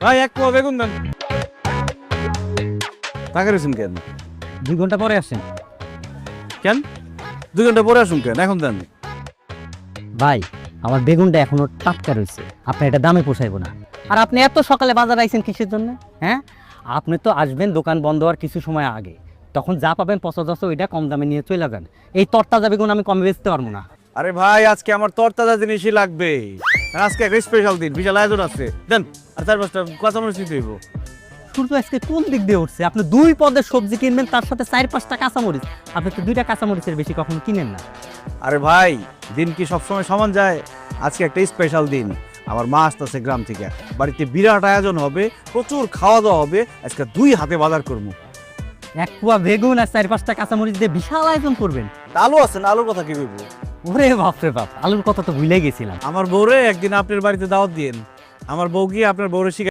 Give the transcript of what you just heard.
ভাই এক পোয়া বেগুন দেন। টাকা রয়েছেন কেন? 2 ঘন্টা পরে আসেন। কেন 2 ঘন্টা পরে আসুন কেন, এখন দেন? ভাই আমার বেগুনটা এখনো টাটকা রয়েছে, আপনি এটা দামে পোষাইব না। আর আপনি এত সকালে বাজার আইছেন কিসের জন্য? হ্যাঁ, আপনি তো আসবেন দোকান বন্ধ হওয়ার কিছু সময় আগে, তখন যা পাবেন পচা ওইটা কম দামে নিয়ে চলে যাবেন। এই তরতাজা বেগুন আমি কমে বেচতে পারবো না। আরে ভাই আজকে আমার তরতাজা জিনিসই লাগবে, আর আজকে একটা স্পেশাল দিন, বিশাল আয়োজন আছে। দেন আর 4-5টা কাঁচামরিচ নিতে হইব। সূর্য আজকে কোন দিক দিয়ে উঠছে? আপনি 2 পদের সবজি কিনবেন, তার সাথে 4-5টা কাঁচামরিচ। আপনি তো 2টা কাঁচামরিচের বেশি কখনো কিনেন না। আরে ভাই দিন কি সবসময় সমান যায়? আজকে একটা স্পেশাল দিন, আমার মা আসতেছে গ্রাম থেকে, বাড়িতে বিরাট আয়োজন হবে, প্রচুর খাওয়া দাওয়া হবে। আজকে 2 হাতে বাজার করবো। 1 পোয়া বেগুন আর 4-5টা কাঁচামরিচ দিয়ে বিশাল আয়োজন করবেন? আলু আছে না, আলুর কথা কি বলবো? ওরে বাপরে বাপ, আলুর কথা তো ভুলে গেছিলাম। আমার বউরে একদিন আপনার বাড়িতে দাওয়াত দিন। আমার বউ গিয়ে আপনার বউরে